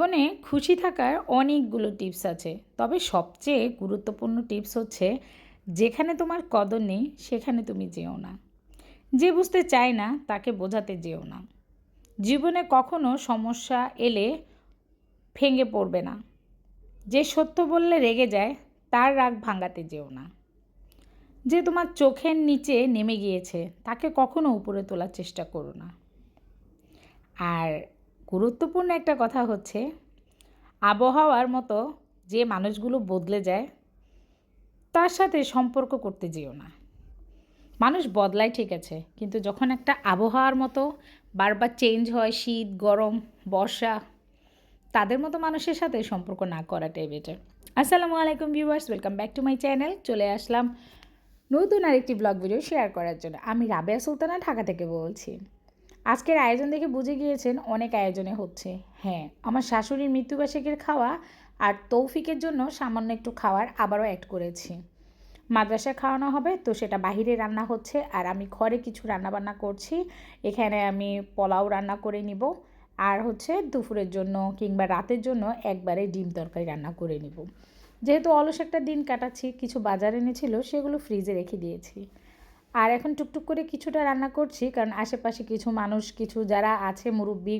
জীবনে খুশি থাকার অনেকগুলো টিপস আছে, তবে সবচেয়ে গুরুত্বপূর্ণ টিপস হচ্ছে যেখানে তোমার কদর নেই সেখানে তুমি যেও না। যে বুঝতে চায় না তাকে বোঝাতে যেও না। জীবনে কখনো সমস্যা এলে ভেঙে পড়বে না। যে সত্য বললে রেগে যায় তার রাগ ভাঙাতে যেও না। যে তোমার চোখের নিচে নেমে গিয়েছে তাকে কখনো উপরে তোলার চেষ্টা করো না। আর গুরুত্বপূর্ণ একটা কথা হচ্ছে, আবহাওয়ার মতো যে মানুষগুলো বদলে যায় তার সাথে সম্পর্ক করতে যেও না। মানুষ বদলায় ঠিক আছে, কিন্তু যখন একটা আবহাওয়ার মতো বারবার চেঞ্জ হয়, শীত গরম বর্ষা, তাদের মতো মানুষের সাথে সম্পর্ক না করাটাই বেটার। আসসালামু আলাইকুম viewers, welcome back to my channel. চলে আসলাম নতুন আরেকটি ব্লগ ভিডিও শেয়ার করার জন্য। আমি রাবেয়া সুলতানা ঢাকা থেকে বলছি। আজকের আয়োজন দেখে বুঝে গিয়েছেন অনেক আয়োজনে হচ্ছে। হ্যাঁ, আমার শাশুড়ির মৃত্যুবার্ষিকীর খাওয়া আর তৌফিকের জন্য সামান্য একটু খাওয়ার আবারও অ্যাড করেছি। মাদ্রাসায় খাওয়ানো হবে, তো সেটা বাহিরে রান্না হচ্ছে আর আমি ঘরে কিছু রান্নাবান্না করছি। এখানে আমি পোলাও রান্না করে নিব, আর হচ্ছে দুপুরের জন্য কিংবা রাতের জন্য একবারে ডিম তরকারি রান্না করে নিব। যেহেতু অলস একটা দিন কাটাচ্ছি, কিছু বাজার এনেছিল সেগুলো ফ্রিজে রেখে দিয়েছি। আর এখন টুকটুক করে কিছুটা রান্না করছি, কারণ আশেপাশে কিছু মানুষ, কিছু যারা আছে মুরব্বি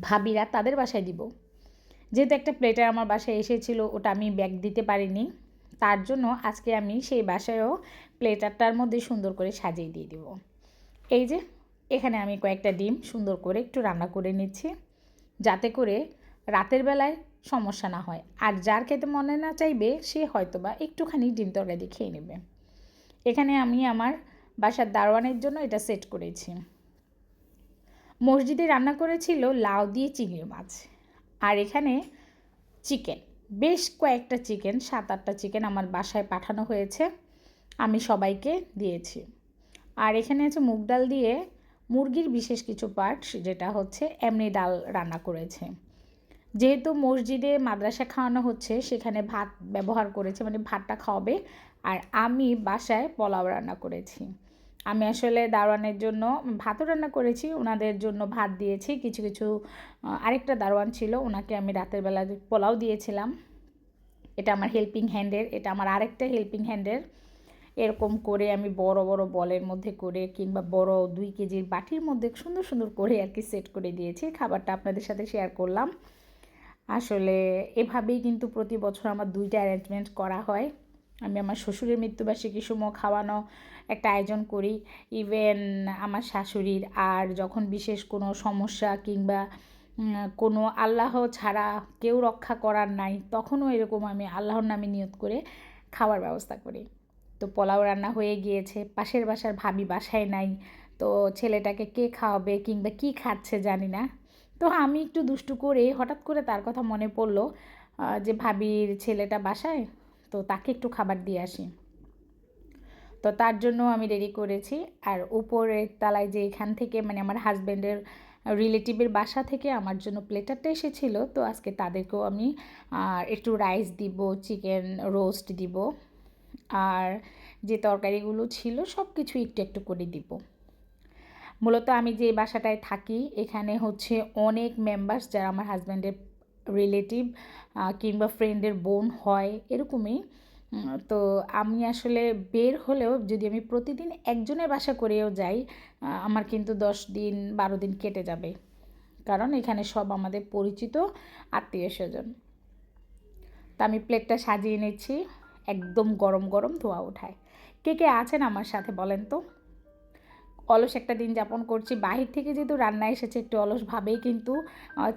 ভাবিরা, তাদের বাসায় দিব। যেহেতু একটা প্লেটার আমার বাসায় এসেছিল, ওটা আমি ব্যাগ দিতে পারিনি, তার জন্য আজকে আমি সেই বাসায়ও প্লেটারটার মধ্যে সুন্দর করে সাজিয়ে দিয়ে দিব। এই যে এখানে আমি কয়েকটা ডিম সুন্দর করে একটু রান্না করে নিচ্ছি, যাতে করে রাতের বেলায় সমস্যা না হয়। আর যার খেতে মনে না চাইবে সে হয়তোবা একটুখানি ডিম তরকারি খেয়ে নেবে। এখানে আমি আমার বাসার দারোয়ানের জন্য এটা সেট করেছি। মসজিদে রান্না করেছিল লাউ দিয়ে চিংড়ি মাছ, আর এখানে চিকেন, বেশ কয়েকটা চিকেন, 7-8টা চিকেন আমার বাসায় পাঠানো হয়েছে, আমি সবাইকে দিয়েছি। আর এখানে আছে মুগ ডাল দিয়ে মুরগির বিশেষ কিছু পার্ট, যেটা হচ্ছে এমনি ডাল রান্না করেছে। যেহেতু মসজিদে মাদ্রাসা খাওয়ানো হচ্ছে, সেখানে ভাত ব্যবহার করেছে, মানে ভাতটা খাওয়াবে। আর আমি বাসায় পোলাও রান্না করেছি। আমি আসলে দারোয়ানের জন্য ভাতও রান্না করেছি, ওনাদের জন্য ভাত দিয়েছি। কিছু কিছু আরেকটা দারোয়ান ছিল, ওনাকে আমি রাতের বেলা পোলাও দিয়েছিলাম। এটা আমার হেল্পিং হ্যান্ডের, এটা আমার আরেকটা হেল্পিং হ্যান্ডের। এরকম করে আমি বড় বড় বলের মধ্যে করে কিংবা বড় 2 কেজির বাটির মধ্যে সুন্দর সুন্দর করে আর কি সেট করে দিয়েছি। খাবারটা আপনাদের সাথে শেয়ার করলাম। আসলে এভাবেই কিন্তু প্রতি বছর আমার 2টা অ্যারেঞ্জমেন্ট করা হয়। আমি আমার শ্বশুরের মৃত্যুবার্ষিকীর সময় খাওয়ানো একটা আয়োজন করি, ইভেন আমার শাশুড়ির। আর যখন বিশেষ কোনো সমস্যা কিংবা কোনো আল্লাহ ছাড়া কেউ রক্ষা করার নাই, তখনও এরকম আমি আল্লাহর নামে নিয়ত করে খাওয়ার ব্যবস্থা করি। তো পোলাও রান্না হয়ে গিয়েছে, পাশের বাসার ভাবি বাসায় নাই, তো ছেলেটাকে কে খাওয়াবে কিংবা কী খাচ্ছে জানি না। তো আমি একটু দুষ্টু করে হঠাৎ করে তার কথা মনে পড়লো যে ভাবির ছেলেটা বাসায়, তো তাকে একটু খাবার দিয়ে আসি। তো তার জন্য আমি রেডি করেছি। আর উপরের তলায় যে এখান থেকে মানে আমার হাজব্যান্ডের রিলেটিভের বাসা থেকে আমার জন্য প্লেটারটা এসেছিলো, তো আজকে তাদেরকেও আমি একটু রাইস দিব, চিকেন রোস্ট দিব, আর যে তরকারিগুলো ছিল সব কিছু একটু একটু করে দিব। মূলত আমি যে বাসাটায় থাকি এখানে হচ্ছে অনেক মেম্বার্স যারা আমার হাজব্যান্ডের রিলেটিভ কিংবা ফ্রেন্ডের বোন হয়, এরকমই। তো আমি আসলে বের হলেও যদি আমি প্রতিদিন একজনের বাসা করেও যাই, আমার কিন্তু 10 দিন 12 দিন কেটে যাবে, কারণ এখানে সব আমাদের পরিচিত আত্মীয় স্বজন। তা আমি প্লেটটা সাজিয়ে নিচ্ছি, একদম গরম গরম ধোয়া ওঠায়। কে কে আছেন আমার সাথে বলেন তো? অলস একটা দিন যাপন করছি, বাহির থেকে যেহেতু রান্না এসেছে একটু অলসভাবেই কিন্তু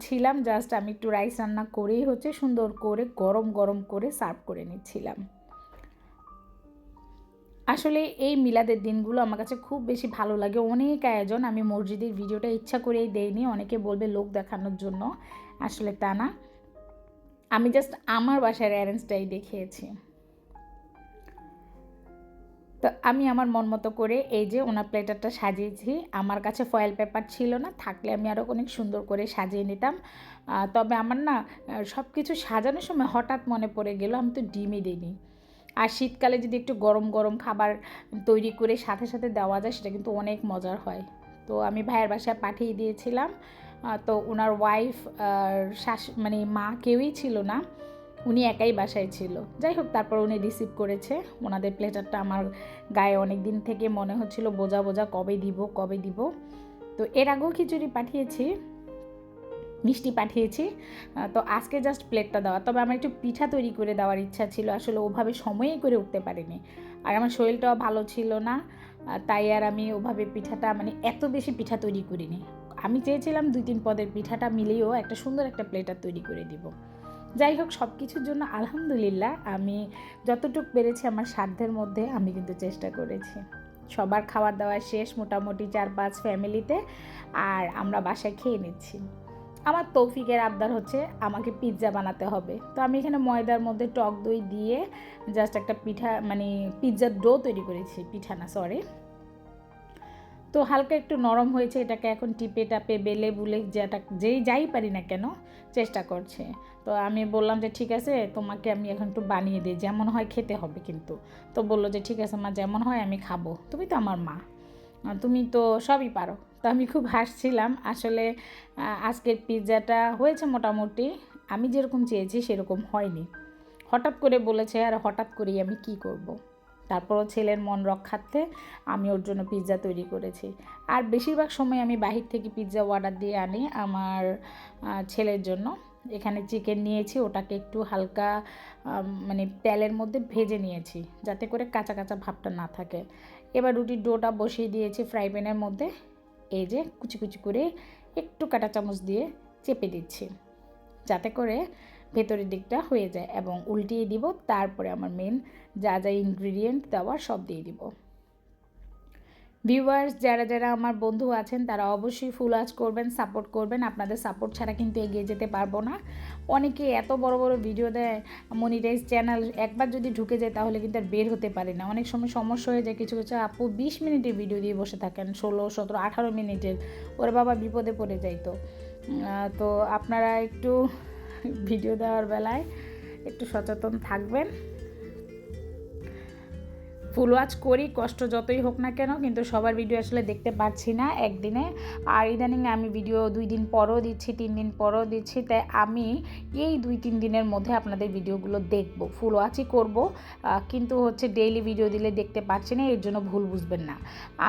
ছিলাম। জাস্ট আমি একটু রাইস রান্না করেই হচ্ছে সুন্দর করে গরম গরম করে সার্ভ করে নিচ্ছিলাম। আসলে এই মিলাদের দিনগুলো আমার কাছে খুব বেশি ভালো লাগে। অনেক আয়োজন, আমি মসজিদের ভিডিওটা ইচ্ছা করেই দেইনি, অনেকে বলবে লোক দেখানোর জন্য, আসলে তা না, আমি জাস্ট আমার বাসার অ্যারেঞ্জটাই দেখিয়েছি। তো আমি আমার মন মতো করে এই যে ওনার প্লেটারটা সাজিয়েছি। আমার কাছে ফয়েল পেপার ছিল না, থাকলে আমি আরও অনেক সুন্দর করে সাজিয়ে নিতাম। তবে আমার না সব কিছু সাজানোর সময় হঠাৎ মনে পড়ে গেল আমি তো ডিমই দিইনি। আর শীতকালে যদি একটু গরম গরম খাবার তৈরি করে সাথে সাথে দেওয়া যায়, সেটা কিন্তু অনেক মজার হয়। তো আমি ভাইয়ের বাসায় পাঠিয়ে দিয়েছিলাম, তো ওনার ওয়াইফ আর মানে মা কেউই ছিল না, উনি একাই বাসায় ছিল। যাই হোক, তারপর উনি রিসিভ করেছে। ওনাদের প্লেটারটা আমার গায়ে অনেক দিন থেকে মনে হচ্ছিল বোঝা বোঝা, কবে দিব। তো এর আগেও খিচুড়ি পাঠিয়েছি, মিষ্টি পাঠিয়েছি। তো আজকে জাস্ট প্লেটটা দেওয়া। তবে আমার একটু পিঠা তৈরি করে দেওয়ার ইচ্ছা ছিল, আসলে ওভাবে সময়ই করে উঠতে পারিনি। আর আমার শরীরটাও ভালো ছিল না, তাই আর আমি ওভাবে পিঠাটা মানে এত বেশি পিঠা তৈরি করিনি। আমি চেয়েছিলাম 2-3 পদের পিঠাটা মিলিয়েও একটা সুন্দর একটা প্লেটার তৈরি করে দিব। যাই হোক, সব কিছুর জন্য আলহামদুলিল্লাহ আমি যতটুকু পেরেছি আমার সাধ্যের মধ্যে আমি কিন্তু চেষ্টা করেছি। সবার খাবার দাওয়া শেষ মোটামুটি 4-5 ফ্যামিলিতে, আর আমরা বাসায় খেয়ে নিচ্ছি। আমার তৌফিকের আবদার হচ্ছে আমাকে পিৎজা বানাতে হবে। তো আমি এখানে ময়দার মধ্যে টক দই দিয়ে জাস্ট একটা পিঠা মানে পিৎজার ডো তৈরি করেছি, পিঠা না সরি। তো হালকা একটু নরম হয়েছে, এটাকে এখন টিপে টাপে বেলে বুলে যাই পারি না কেন চেষ্টা করছে। তো আমি বললাম যে ঠিক আছে, তোমাকে আমি এখন একটু বানিয়ে দিই, যেমন হয় খেতে হবে কিন্তু। তো বললো যে ঠিক আছে মা, যেমন হয় আমি খাবো, তুমি তো আমার মা, তুমি তো সবই পারো। তো আমি খুব হাসছিলাম। আসলে আজকের পিৎজাটা হয়েছে মোটামুটি, আমি যেরকম চেয়েছি সেরকম হয়নি। হঠাৎ করে বলেছে, আর হঠাৎ করেই আমি কি করব। তারপরও ছেলের মন রক্ষার্থে আমি ওর জন্য পিৎজা তৈরি করেছি। আর বেশিরভাগ সময় আমি বাহির থেকে পিৎজা অর্ডার দিয়ে আনি আমার ছেলের জন্য। এখানে চিকেন নিয়েছি, ওটাকে একটু হালকা মানে তেলের মধ্যে ভেজে নিয়েছি যাতে করে কাঁচা কাঁচা ভাবটা না থাকে। এবার রুটির ডোটা বসিয়ে দিয়েছি ফ্রাই প্যানের মধ্যে। এই যে কুচি কুচি করে একটু কাঁটা চামচ দিয়ে চেপে দিচ্ছি যাতে করে ভেতরের দিকটা হয়ে যায়, এবং উল্টিয়ে দিব। তারপরে আমার মেন যা যা ইনগ্রিডিয়েন্ট দেওয়ার সব দিয়ে দিব। ভিউয়ার্স, যারা আমার বন্ধু আছেন তারা অবশ্যই ফুল ওয়াচ করবেন, সাপোর্ট করবেন। আপনাদের সাপোর্ট ছাড়া কিন্তু এগিয়ে যেতে পারবো না। অনেকে এত বড় বড় ভিডিও দেয়, মনিটাইজ চ্যানেল, একবার যদি ঢুকে যায় তাহলে কিন্তু আর বের হতে পারে না। অনেক সময় সমস্যা হয়ে যায়, কিছু কিছু আপু 20 মিনিটের ভিডিও দিয়ে বসে থাকেন, 16, 17, 18 মিনিটের। ওর বাবা বিপদে পড়ে যায়। তো আপনারা একটু ভিডিও দেওয়ার বেলায় একটু সচেতন থাকবেন। ফুল ওয়াচ করি, কষ্ট যতই হোক না কেন, কিন্তু সবার ভিডিও আসলে দেখতে পাচ্ছি না একদিনে। আর ইদানিং আমি ভিডিও 2 দিন পরও দিচ্ছি, 3 দিন পরও দিচ্ছি। তাই আমি এই 2-3 দিনের মধ্যে আপনাদের ভিডিওগুলো দেখব, ফুল ওয়াচই করব, কিন্তু হচ্ছে ডেইলি ভিডিও দিলে দেখতে পাচ্ছি না, এর জন্য ভুল বুঝবেন না।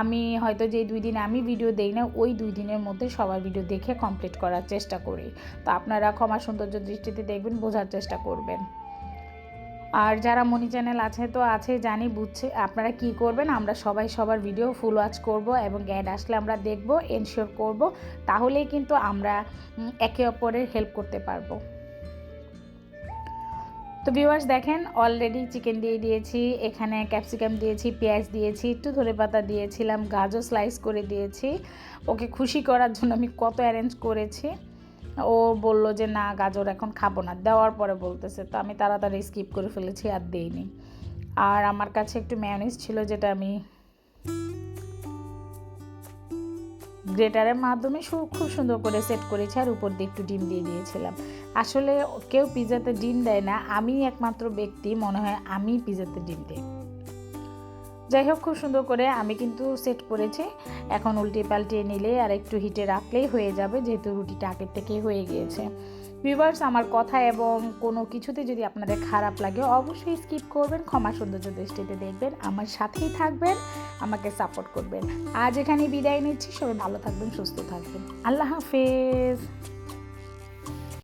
আমি হয়তো যে 2 দিন আমি ভিডিও দেই না, ওই 2 দিনের মধ্যে সবার ভিডিও দেখে কমপ্লিট করার চেষ্টা করি। তো আপনারা ক্ষমা সৌন্দর্য দৃষ্টিতে দেখবেন, বোঝার চেষ্টা করবেন। আর যারা মনি চ্যানেল আছে তো আছে, জানি বুঝছে। আপনারা কি করবেন, আমরা সবাই সবার ভিডিও ফুল ওয়াচ করব এবং অ্যাড আসলে আমরা দেখব, এনশিওর করব। তাহলেই কিন্তু আমরা একে অপরের হেল্প করতে পারবো। তো ভিউয়ার্স দেখেন, অলরেডি চিকেন দিয়ে দিয়েছি, এখানে ক্যাপসিকাম দিয়েছি, পেঁয়াজ দিয়েছি, একটু ধনেপাতা দিয়েছিলাম, গাজর স্লাইস করে দিয়েছি। ওকে খুশি করার জন্য আমি কত অ্যারেঞ্জ করেছি। ও বলল যে না, গাজর এখন খাবো না, দেওয়ার পরে বলতেছে। তো আমি তাড়াতাড়ি স্কিপ করে ফেলেছি, আর দেইনি। আর আমার কাছে একটু মেয়োনিজ ছিল, যেটা আমি গ্রেটারের মাধ্যমে খুব সুন্দর করে সেট করেছি, আর উপর দিয়ে একটু ডিম দিয়ে দিয়েছিলাম। আসলে কেউ পিৎজাতে ডিম দেয় না, আমি একমাত্র ব্যক্তি মনে হয় আমি পিৎজাতে ডিম দিই। যাই হোক, খুব সুন্দর করে আমি কিন্তু সেট করেছি। এখন উল্টে পাল্টিয়ে নিলে আর একটু হিটে রাখলেই হয়ে যাবে, যেহেতু রুটিটা আগের থেকেই হয়ে গিয়েছে। ভিউয়ার্স, আমার কথা এবং কোনো কিছুতে যদি আপনাদের খারাপ লাগে অবশ্যই স্কিপ করবেন, ক্ষমা সৌন্দর্য দৃষ্টিতে দেখবেন, আমার সাথেই থাকবেন, আমাকে সাপোর্ট করবেন। আজ এখানে বিদায় নিচ্ছি, সবাই ভালো থাকবেন, সুস্থ থাকবেন, আল্লাহ হাফেজ।